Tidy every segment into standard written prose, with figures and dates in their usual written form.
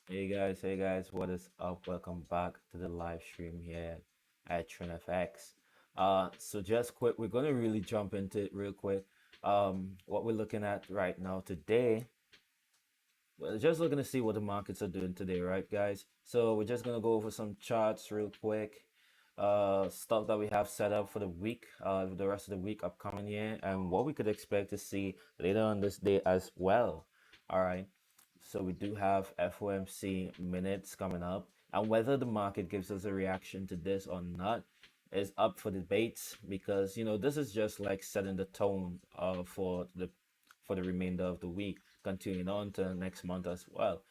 Hey guys, what is up? Welcome back to the live stream here at TrinFx. So just quick, we're gonna really jump into it real quick. What we're looking at right now today, we're just looking to see what the markets are doing today, right, guys? So we're just gonna go over some charts real quick, stuff that we have set up for the week, the rest of the week upcoming here, and what we could expect to see later on this day as well. All right. So we do have FOMC minutes coming up, and whether the market gives us a reaction to this or not is up for debate because this is just like setting the tone for the remainder of the week, continuing on to next month as well.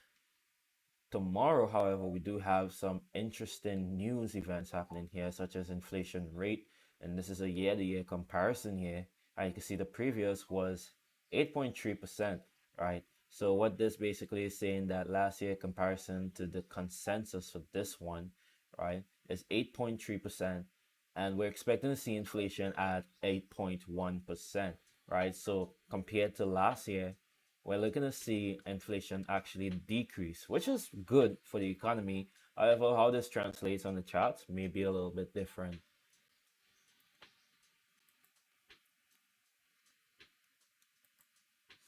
Tomorrow, however, we do have some interesting news events happening here, such as inflation rate, and this is a year-to-year comparison here. And you can see the previous was 8.3%, right? So what this basically is saying that last year comparison to the consensus for this one, right, is 8.3%, and we're expecting to see inflation at 8.1%, right? So compared to last year, we're looking to see inflation actually decrease, which is good for the economy. However, how this translates on the charts may be a little bit different.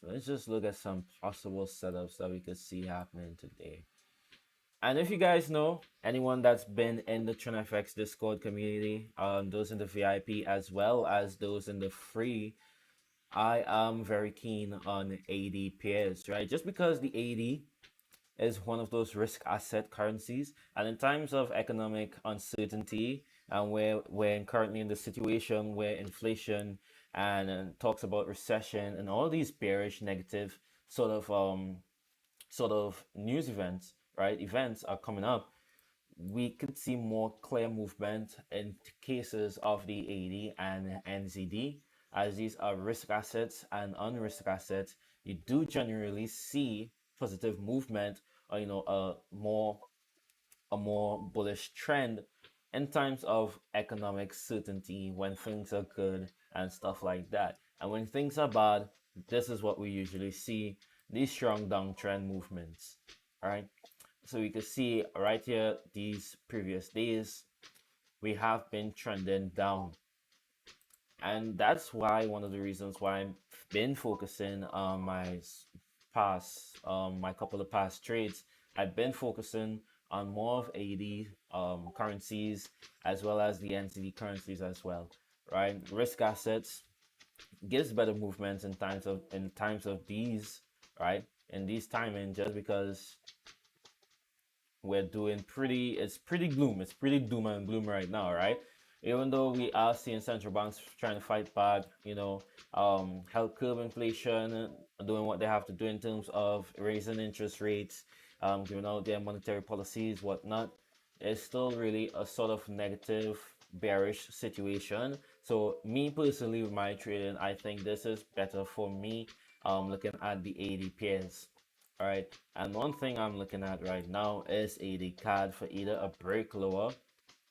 So let's just look at some possible setups that we could see happening today. And if you guys know anyone that's been in the TrinFx Discord community, those in the VIP as well as those in the free, I am very keen on AD pairs, right? Just because the AD is one of those risk asset currencies. And in times of economic uncertainty, and where we're currently in the situation where inflation and talks about recession and all these bearish negative sort of news events, right? Events are coming up. We could see more clear movement in cases of the AD and NZD, as these are risk assets and unrisk assets. You do generally see positive movement, or a more bullish trend in times of economic certainty when things are good and stuff like that. And when things are bad, this is what we usually see, these strong downtrend movements. All right. So you can see right here, these previous days, we have been trending down. And that's why one of the reasons why I've been focusing on my couple of past trades. I've been focusing on more of AD currencies as well as the NCD currencies as well, right? Risk assets gives better movements in times of these, right? In these timing, just because we're doing it's pretty doom and gloom right now, right? Even though we are seeing central banks trying to fight back, help curb inflation, doing what they have to do in terms of raising interest rates, giving out their monetary policies, whatnot, it's still really a sort of negative, bearish situation. So me personally, with my trading, I think this is better for me. Looking at the AD pairs. All right, and one thing I'm looking at right now is a card for either a break lower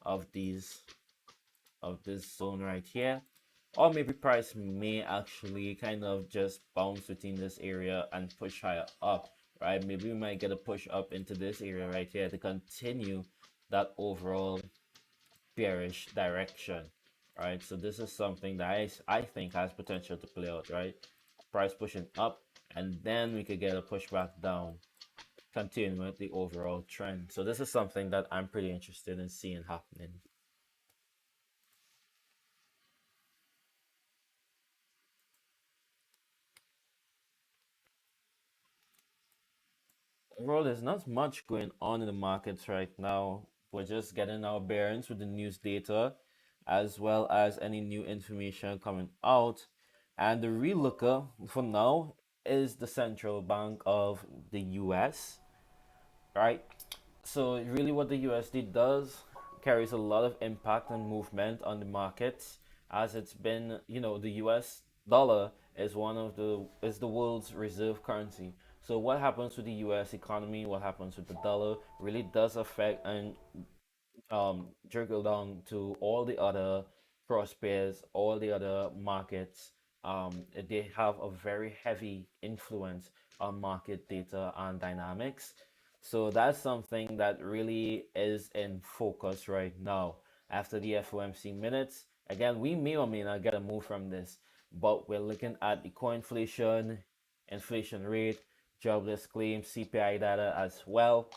of this zone right here, or maybe price may actually kind of just bounce within this area and push higher up, right? Maybe we might get a push up into this area right here to continue that overall bearish direction, right? So this is something that I think has potential to play out, right? Price pushing up, and then we could get a pushback down, continue with the overall trend. So this is something that I'm pretty interested in seeing happening. Overall, there's not much going on in the markets right now. We're just getting our bearings with the news data as well as any new information coming out. And the real looker for now is the central bank of the US, right? So really what the USD does carries a lot of impact and movement on the markets, as it's been, the US dollar is the world's reserve currency. So what happens with the US economy, what happens with the dollar really does affect and trickle down to all the other cross pairs, all the other markets. They have a very heavy influence on market data and dynamics. So that's something that really is in focus right now. After the FOMC minutes, again, we may or may not get a move from this, but we're looking at the core inflation, inflation rate, jobless claims, CPI data as well.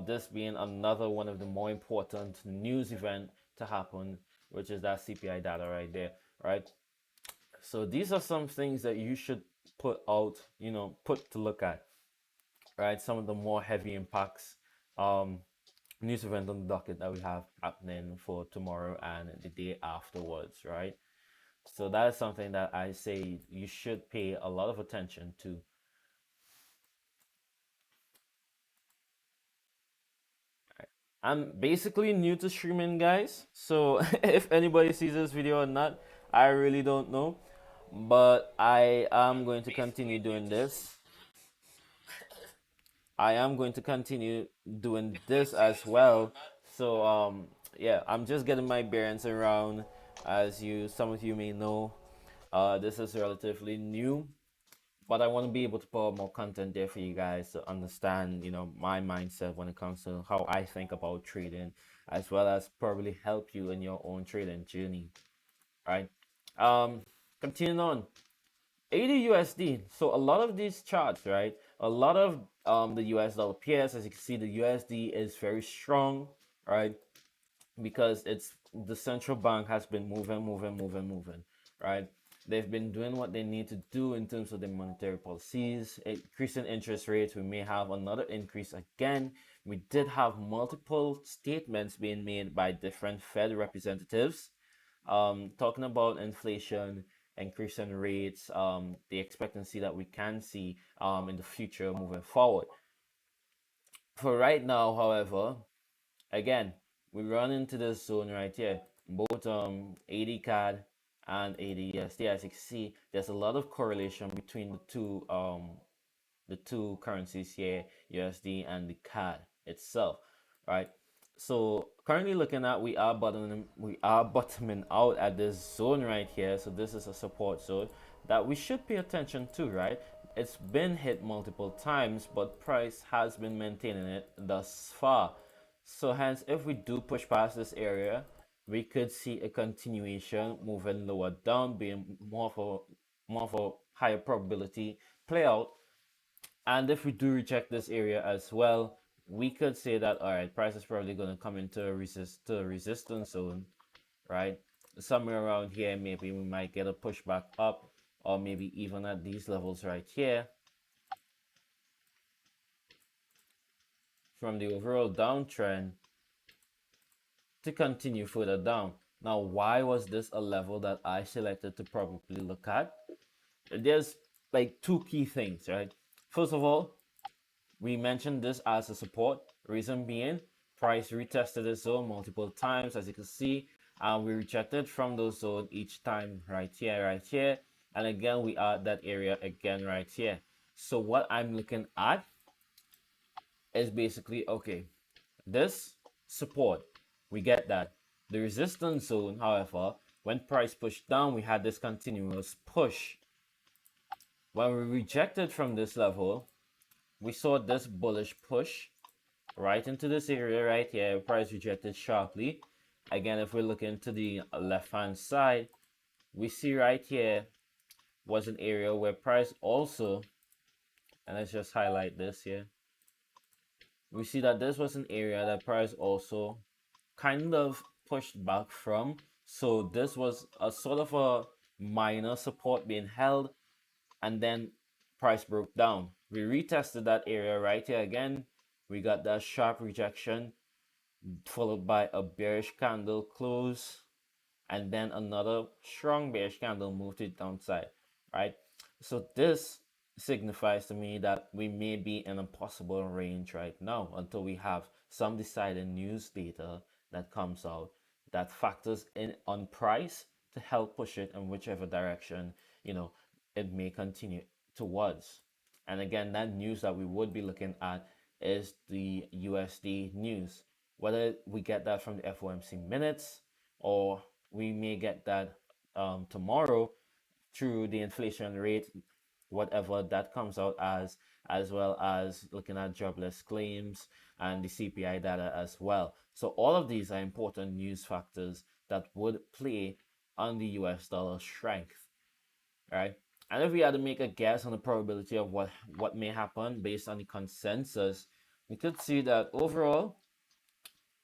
This being another one of the more important news event to happen, which is that CPI data right there, right? So these are some things that you should put out, put to look at, right? Some of the more heavy impacts, um, news event on the docket that we have happening for tomorrow and the day afterwards, right? So that is something that I say you should pay a lot of attention to. I'm basically new to streaming, guys. So if anybody sees this video or not, I really don't know. But I am going to continue doing this. I am going to continue doing this as well. So yeah, I'm just getting my bearings around. As some of you may know, this is relatively new, but I want to be able to put out more content there for you guys to understand, my mindset when it comes to how I think about trading, as well as probably help you in your own trading journey, right? Um, Continuing on, 80 USD. So a lot of these charts, right? A lot of the US dollar pairs, as you can see, the USD is very strong, right? Because it's the central bank has been moving, right? They've been doing what they need to do in terms of the monetary policies, increasing interest rates. We may have another increase again. We did have multiple statements being made by different Fed representatives, talking about inflation, increasing rates, the expectancy that we can see in the future moving forward. For right now, however, again, we run into this zone right here. Both 80 CAD and 80 USD. As you can see, there's a lot of correlation between the two currencies here, USD and the CAD itself, right? So currently looking at, we are bottoming out at this zone right here. So this is a support zone that we should pay attention to, right? It's been hit multiple times, but price has been maintaining it thus far. So hence, if we do push past this area, we could see a continuation moving lower down, being more of a higher probability play out. And if we do reject this area as well, we could say that, all right, price is probably going to come into a resistance zone, right? Somewhere around here, maybe we might get a pushback up, or maybe even at these levels right here. From the overall downtrend to continue further down. Now, why was this a level that I selected to probably look at? There's like two key things, right? First of all, we mentioned this as a support. Reason being, price retested this zone multiple times, as you can see, and we rejected from those zone each time, right here, and again we are at that area again right here. So what I'm looking at is basically, okay, this support, we get that. The resistance zone, however, when price pushed down, we had this continuous push. When we rejected from this level, we saw this bullish push right into this area right here. Price rejected sharply. Again, if we look into the left hand side, we see right here was an area where price also, and let's just highlight this here, we see that this was an area that price also kind of pushed back from. So this was a sort of a minor support being held, and then price broke down. We retested that area right here again. We got that sharp rejection followed by a bearish candle close, and then another strong bearish candle move to the downside, right? So this signifies to me that we may be in a possible range right now until we have some decided news data that comes out that factors in on price to help push it in whichever direction it may continue towards. And again, that news that we would be looking at is the USD news. Whether we get that from the FOMC minutes or we may get that tomorrow through the inflation rate, whatever that comes out as. as well as looking at jobless claims and the CPI data as well. So all of these are important news factors that would play on the US dollar strength, right? And if we had to make a guess on the probability of what may happen based on the consensus, we could see that overall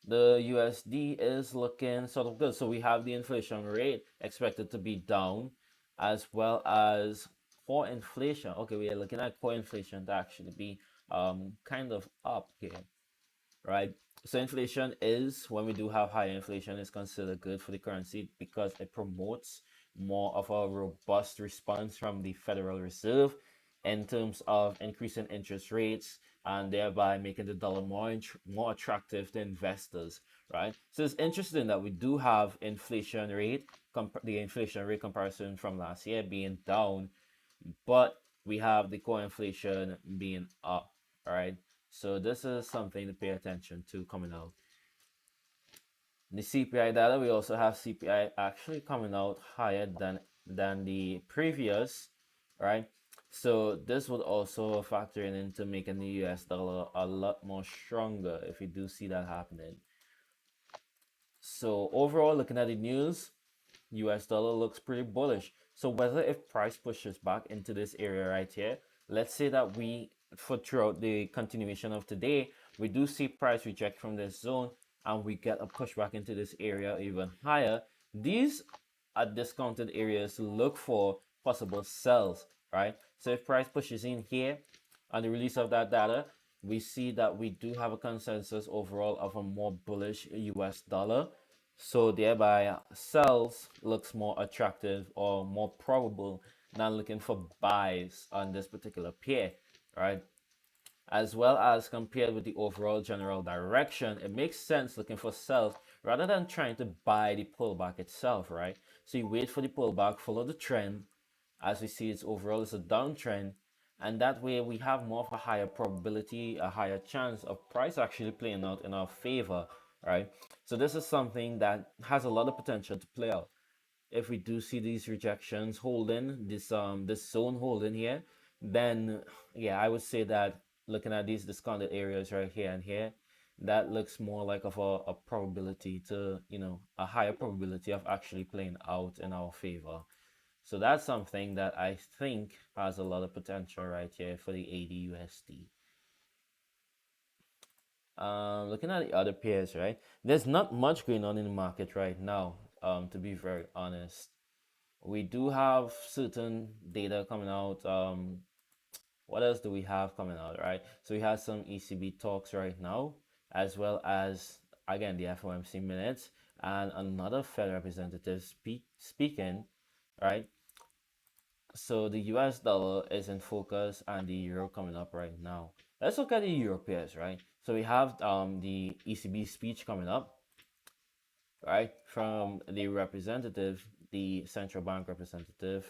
the USD is looking sort of good. So we have the inflation rate expected to be down, as well as core inflation. Okay, we are looking at core inflation to actually be kind of up here, right? So inflation is, when we do have higher inflation, is considered good for the currency because it promotes more of a robust response from the Federal Reserve in terms of increasing interest rates and thereby making the dollar more attractive to investors, right? So it's interesting that we do have the inflation rate comparison from last year being down, but we have the core inflation being up, right? So this is something to pay attention to coming out. The CPI data, we also have CPI actually coming out higher than the previous, right? So this would also factor into making the US dollar a lot more stronger if we do see that happening. So overall, looking at the news, US dollar looks pretty bullish. So whether if price pushes back into this area right here, let's say that for throughout the continuation of today, we do see price reject from this zone and we get a pushback into this area even higher. These are discounted areas to look for possible sells, right? So if price pushes in here on the release of that data, we see that we do have a consensus overall of a more bullish US dollar. So thereby sells looks more attractive or more probable than looking for buys on this particular pair, right? As well as compared with the overall general direction, it makes sense looking for sells rather than trying to buy the pullback itself, right? So you wait for the pullback, follow the trend. As we see, it's overall it's a downtrend, and that way we have more of a higher probability, a higher chance of price actually playing out in our favor, right? So this is something that has a lot of potential to play out. If we do see these rejections holding this zone holding here, then yeah, I would say that looking at these discounted areas right here and here, that looks more like of a probability to, a higher probability of actually playing out in our favor. So that's something that I think has a lot of potential right here for the AD/USD. Looking at the other pairs, right? There's not much going on in the market right now, to be very honest. We do have certain data coming out. What else do we have coming out, right? So we have some ECB talks right now, as well as, again, the FOMC minutes, and another Fed representative speaking, right? So the US dollar is in focus and the euro coming up right now. Let's look at the euro pairs, right? So we have the ECB speech coming up, right? From the representative, the central bank representative,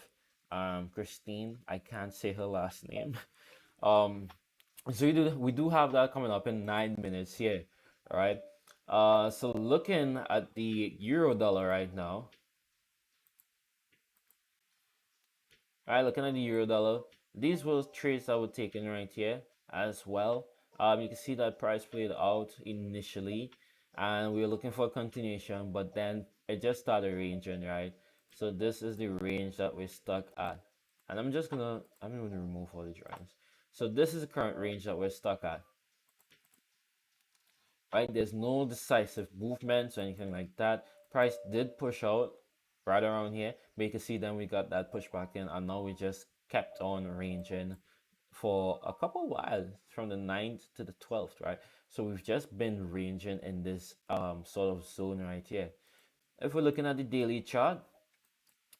Christine. I can't say her last name. So we do have that coming up in 9 minutes here, right? So looking at the euro dollar right now, right? Looking at the euro dollar, these were trades that were taken right here as well. You can see that price played out initially, and we were looking for a continuation, but then it just started ranging, right? So this is the range that we're stuck at, and I'm gonna remove all the drawings. So this is the current range that we're stuck at, right? There's no decisive movements or anything like that. Price did push out right around here, but you can see then we got that pushback in, and now we just kept on ranging for a couple while from the 9th to the 12th, right? So we've just been ranging in this sort of zone right here. If we're looking at the daily chart,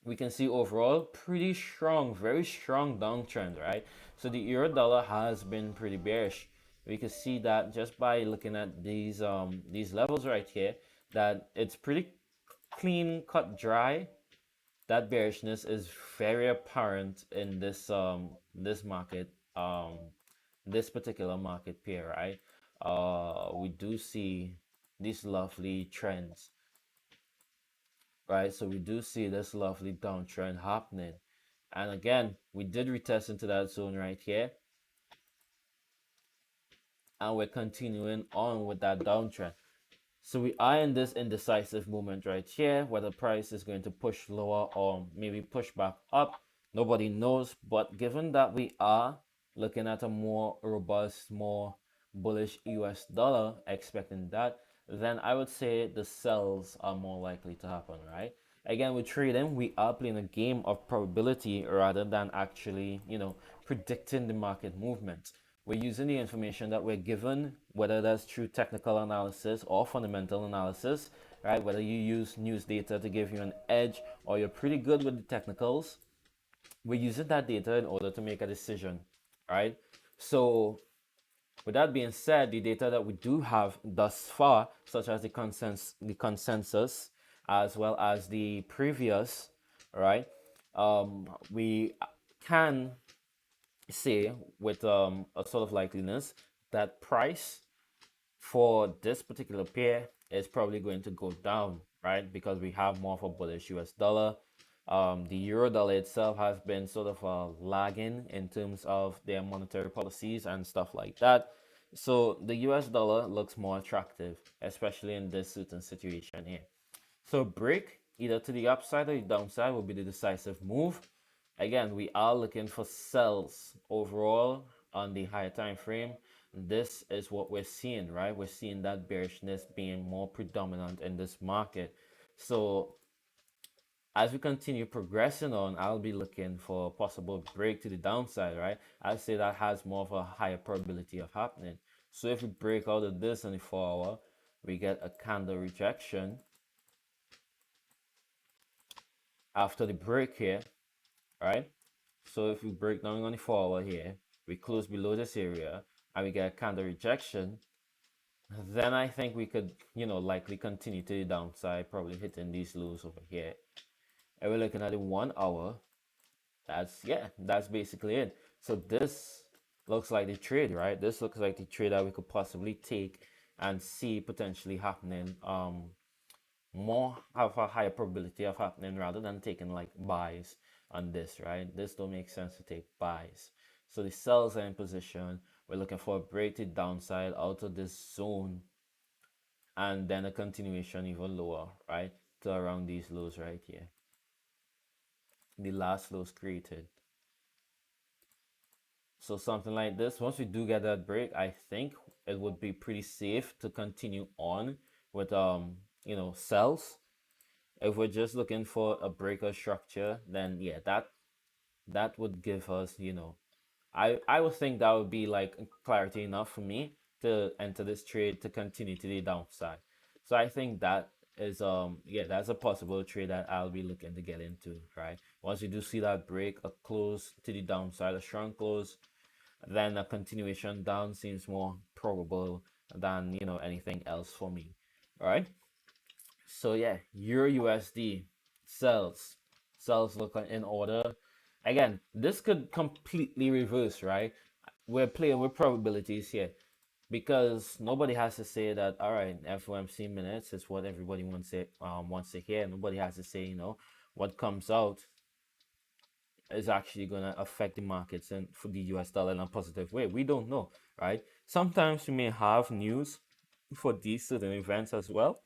we can see overall pretty strong, very strong downtrend, right? So the euro dollar has been pretty bearish. We can see that just by looking at these levels right here, that it's pretty clean cut dry. That bearishness is very apparent in this market, this particular market pair, right? We do see these lovely trends, right? So we do see this lovely downtrend happening. And again, we did retest into that zone right here. and we're continuing on with that downtrend. So we are in this indecisive moment right here where the price is going to push lower or maybe push back up. Nobody knows, but given that we are looking at a more robust, more bullish US dollar, expecting that, then I would say the sells are more likely to happen, right? Again, with trading, we are playing a game of probability rather than actually, predicting the market movement. We're using the information that we're given, whether that's through technical analysis or fundamental analysis, right? Whether you use news data to give you an edge or you're pretty good with the technicals, we're using that data in order to make a decision, right? So with that being said, the data that we do have thus far, such as the consensus, as well as the previous, right? We can say with a sort of likeliness that price for this particular pair is probably going to go down, right? Because we have more of a bullish US dollar. The euro dollar itself has been sort of lagging in terms of their monetary policies and stuff like that. So the US dollar looks more attractive, especially in this certain situation here. So break either to the upside or the downside will be the decisive move. Again, we are looking for sells overall on the higher time frame. This is what we're seeing, right? We're seeing that bearishness being more predominant in this market. So as we continue progressing on, I'll be looking for a possible break to the downside, right? I'd say that has more of a higher probability of happening. So if we break out of this on the 4 hour, we get a candle rejection after the break here, right? So if we break down on the 4 hour here, we close below this area and we get a candle rejection, then I think we could, likely continue to the downside, probably hitting these lows over here. And we're looking at the 1 hour. That's basically it. So this looks like the trade, right? This looks like the trade that we could possibly take and see potentially happening more have a higher probability of happening rather than taking like buys on this, right? This don't make sense to take buys. So the sells are in position. We're looking for a break to downside out of this zone and then a continuation even lower, right? To around these lows right here. The last lows created. So something like this, once we do get that break, I think it would be pretty safe to continue on with sells. If we're just looking for a breaker structure, then yeah, that would give us, I would think that would be like clarity enough for me to enter this trade to continue to the downside. So I think that is yeah, that's a possible trade that I'll be looking to get into, right? Once you do see that break, a close to the downside, a strong close, then a continuation down seems more probable than anything else for me. All right. So yeah, Euro USD sells. Sells look in order. Again, this could completely reverse, right? We're playing with probabilities here because nobody has to say that all right, FOMC minutes is what everybody wants to hear. Nobody has to say, what comes out is actually gonna affect the markets and for the US dollar in a positive way. We don't know, right? Sometimes we may have news for these certain events as well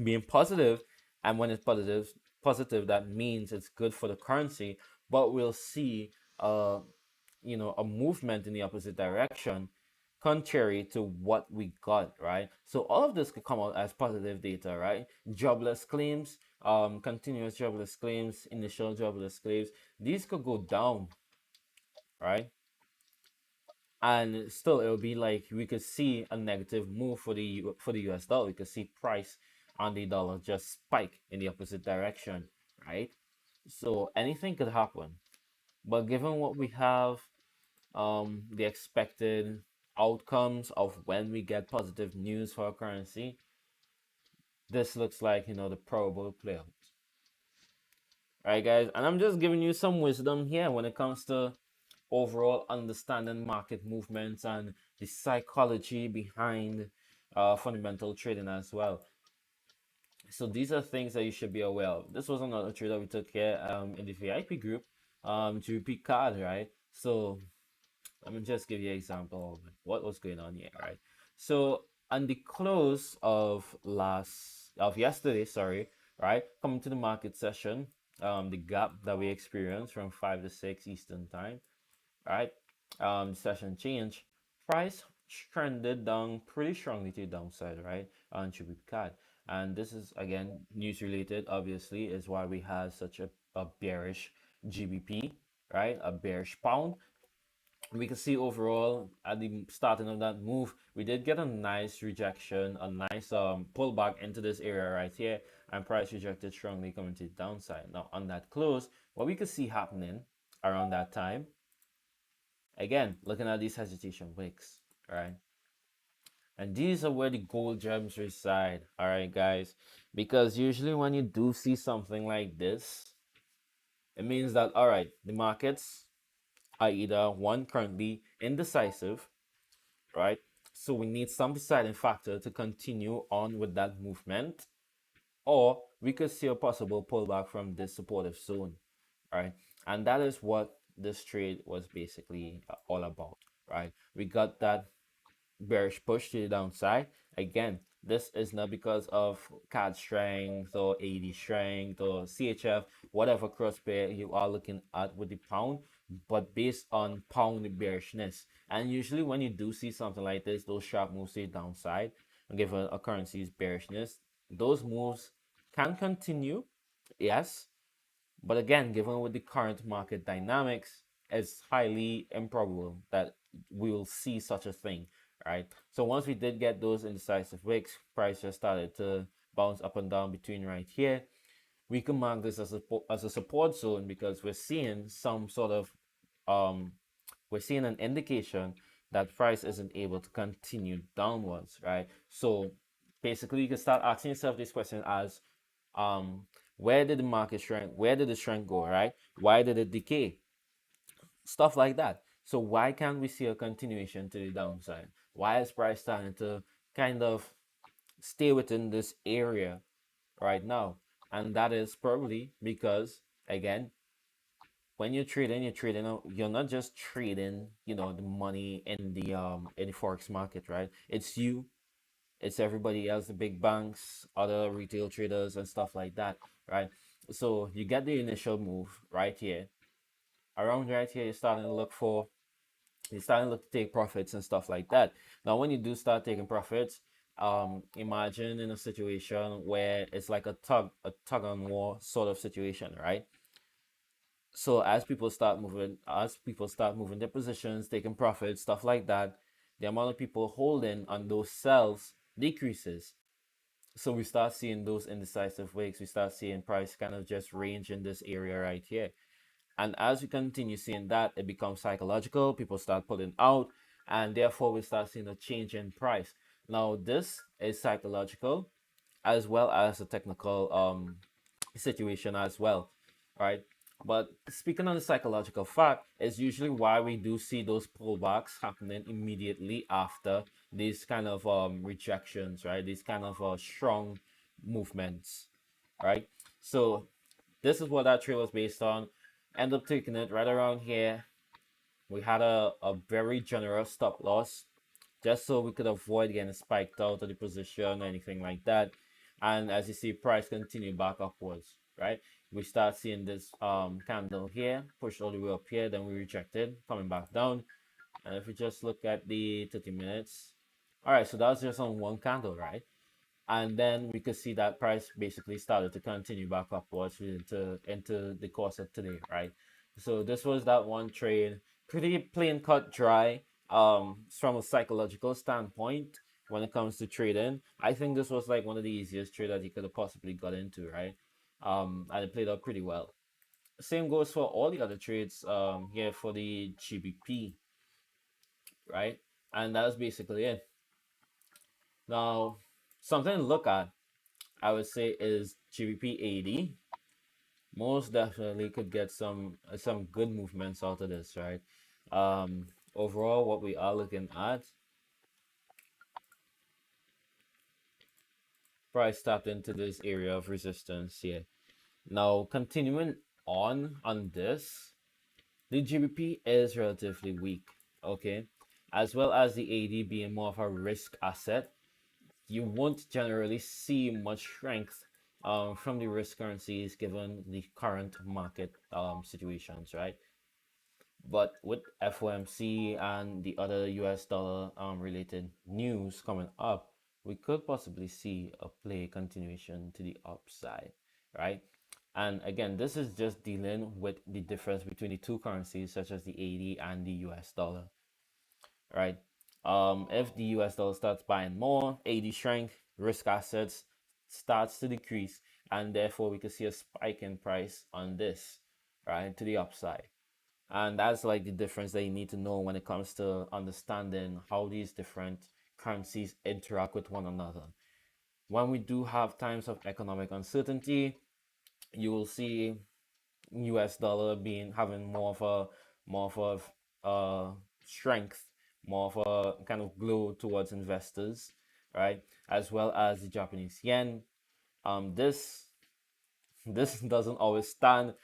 being positive, and when it's positive that means it's good for the currency, but we'll see a movement in the opposite direction contrary to what we got, right? So all of this could come out as positive data, right? Jobless claims, continuous jobless claims, initial jobless claims, these could go down, right? And still it'll be like we could see a negative move for the US dollar. We could see price on the dollar just spike in the opposite direction, right? So anything could happen. But given what we have, the expected outcomes of when we get positive news for our currency, this looks like the probable playout. Right, guys? And I'm just giving you some wisdom here when it comes to overall understanding market movements and the psychology behind fundamental trading as well. So these are things that you should be aware of. This was another trade that we took here in the VIP group to repeat card, right? So Let me just give you an example of what was going on here, right? So on the close of yesterday, sorry, right, coming to the market session, the gap that we experienced from 5 to 6 Eastern time, right? Session change, price trended down pretty strongly to the downside, right? On Chibukad. And this is again news related, obviously, is why we had such a bearish GBP, right? A bearish pound. We can see overall at the starting of that move, we did get a nice rejection, a nice pullback into this area right here, and price rejected strongly coming to the downside. Now on that close, what we could see happening around that time, again, looking at these hesitation wicks, right? And these are where the gold gems reside, all right, guys? Because usually when you do see something like this, it means that, all right, the markets are either one, currently indecisive, right? So we need some deciding factor to continue on with that movement, or we could see a possible pullback from this supportive zone, right? And that is what this trade was basically all about, right? We got that bearish push to the downside. Again, this is not because of CAD strength or AD strength or CHF, whatever cross pair you are looking at with the pound, but based on pound bearishness. And usually when you do see something like this, those sharp moves to the downside, and given a currency's bearishness, those moves can continue, yes, but again, given with the current market dynamics, it's highly improbable that we will see such a thing, right? So once we did get those indecisive wicks, price just started to bounce up and down between right here. We can mark this as a support zone because we're seeing some sort of we're seeing an indication that price isn't able to continue downwards, right? So basically, you can start asking yourself this question as where did the market strength, where did the strength go, right? Why did it decay? Stuff like that. So why can't we see a continuation to the downside? Why is price starting to kind of stay within this area right now? And that is probably because, again, when you're trading, you're not just trading, the money in the forex market, right? It's you, it's everybody else, the big banks, other retail traders, and stuff like that, right? So you get the initial move right here. Around right here, you're starting to look to take profits and stuff like that. Now, when you do start taking profits, imagine in a situation where it's like a tug on war sort of situation, right? So as people start moving their positions, taking profits, stuff like that, the amount of people holding on those sells decreases. So we start seeing those indecisive wicks. We start seeing price kind of just range in this area right here. And as we continue seeing that, it becomes psychological. People start pulling out, and therefore we start seeing a change in price. Now, this is psychological as well as a technical situation as well, right? But speaking on the psychological fact, is usually why we do see those pullbacks happening immediately after these kind of rejections, right? These kind of strong movements, right? So this is what that trade was based on. End up taking it right around here. We had a very generous stop loss just so we could avoid getting spiked out of the position or anything like that. And as you see, price continue back upwards, right? We start seeing this candle here, push all the way up here, then we rejected, coming back down. And if we just look at the 30 minutes, all right, so that's just on one candle, right? And then we could see that price basically started to continue back upwards into the course of today, right? So this was that one trade, pretty plain cut dry. From a psychological standpoint, when it comes to trading, I think this was like one of the easiest trade that you could have possibly got into, right? And it played out pretty well. Same goes for all the other trades here for the GBP, right? And that's basically it. Now, something to look at, I would say, is GBP 80. Most definitely could get some good movements out of this, right? Overall, what we are looking at, price tapped into this area of resistance here. Now, continuing on this, the GBP is relatively weak, okay, as well as the AD being more of a risk asset, you won't generally see much strength from the risk currencies given the current market situations, right? But with FOMC and the other US dollar related news coming up, we could possibly see a play continuation to the upside, right? And again, this is just dealing with the difference between the two currencies, such as the AD and the US dollar, right? If the US dollar starts buying more, AD strength, risk assets starts to decrease, and therefore we could see a spike in price on this, right, to the upside. And that's like the difference that you need to know when it comes to understanding how these different currencies interact with one another. When we do have times of economic uncertainty, you will see US dollar being having more of a strength, more of a kind of glow towards investors, right? As well as the Japanese yen. This this doesn't always stand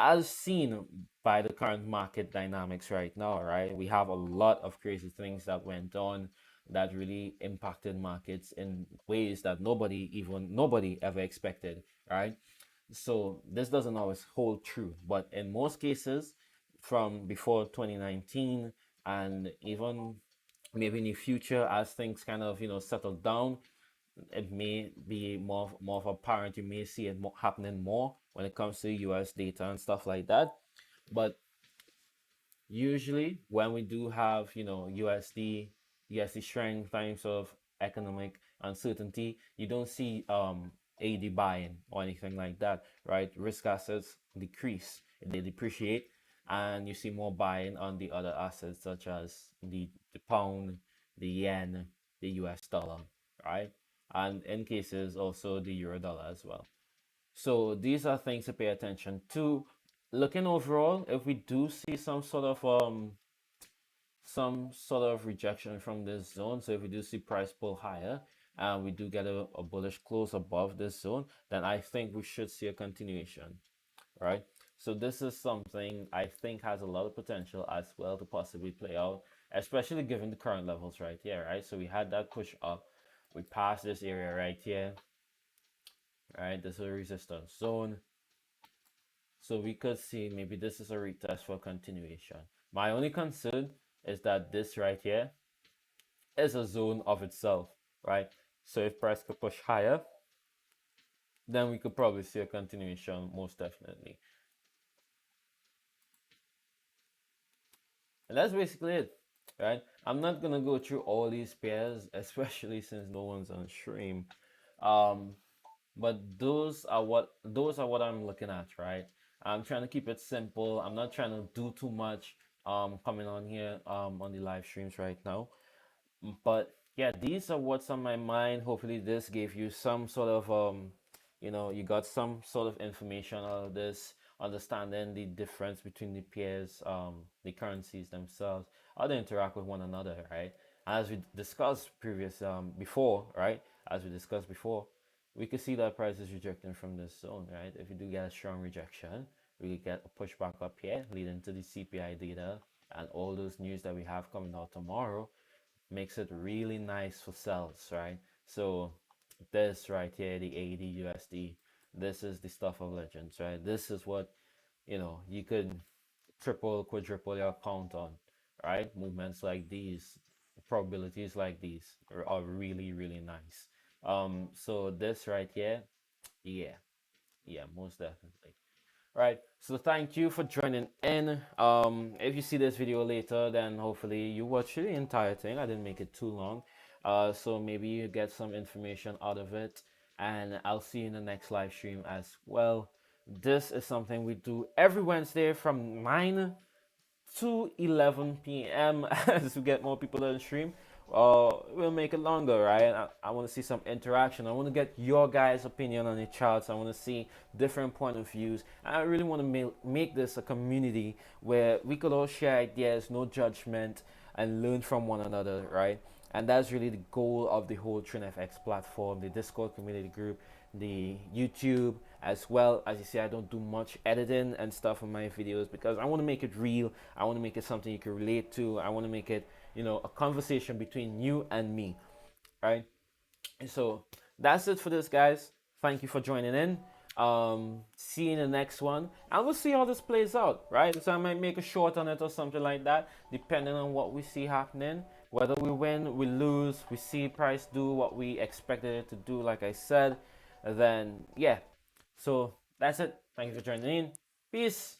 as seen by the current market dynamics right now, right? We have a lot of crazy things that went on that really impacted markets in ways that nobody ever expected, right? So this doesn't always hold true, but in most cases, from before 2019 and even maybe in the future as things kind of settle down, it may be more of apparent. You may see it happening more when it comes to US data and stuff like that. But usually when we do have USD strength times of economic uncertainty, you don't see AD buying or anything like that, right? Risk assets decrease, they depreciate, and you see more buying on the other assets such as the pound, the yen, the US dollar, right? And in cases also the euro dollar as well. So these are things to pay attention to. Looking overall, if we do see some sort of rejection from this zone, so if we do see price pull higher and we do get a bullish close above this zone, then I think we should see a continuation, right? So this is something I think has a lot of potential as well to possibly play out, especially given the current levels right here, right? So we had that push up, we passed this area right here, right? This is a resistance zone. So we could see maybe this is a retest for continuation. My only concern is that this right here is a zone of itself, right? So if price could push higher, then we could probably see a continuation most definitely. And that's basically it, right? I'm not gonna go through all these pairs, especially since no one's on stream. Um, but those are what I'm looking at, right? I'm trying to keep it simple. I'm not trying to do too much coming on here on the live streams right now. But yeah, these are what's on my mind. Hopefully this gave you some sort of you got some sort of information out of this, understanding the difference between the pairs, the currencies themselves, how they interact with one another, right? As we discussed previous before, right? As we discussed before, we could see that price is rejecting from this zone, right? If you do get a strong rejection, we get a pushback up here, leading to the CPI data and all those news that we have coming out tomorrow, makes it really nice for sales, right? So this right here, the AD USD, this is the stuff of legends, right? This is what you could triple, quadruple your account on, right? Movements like these, probabilities like these are really, really nice. So this right here, yeah, yeah, most definitely. Right. So thank you for joining in. If you see this video later, then hopefully you watch the entire thing. I didn't make it too long. So maybe you get some information out of it. And I'll see you in the next live stream as well. This is something we do every Wednesday from 9 to 11 p.m. as we get more people on the stream. We'll make it longer, right? I want to see some interaction. I want to get your guys' opinion on the charts. I want to see different point of views. I really want to make this a community where we could all share ideas, no judgment, and learn from one another, right? And that's really the goal of the whole TrinFx platform, the Discord community group. the YouTube as well. As you see, I don't do much editing and stuff on my videos because I want to make it real. I want to make it something you can relate to. I want to make it, a conversation between you and me, right? So that's it for this, guys. Thank you for joining in. See you in the next one, and we'll see how this plays out, right? So I might make a short on it or something like that, depending on what we see happening. Whether we win, we lose, we see price do what we expected it to do, like I said, then yeah. So that's it. Thank you for joining in. Peace.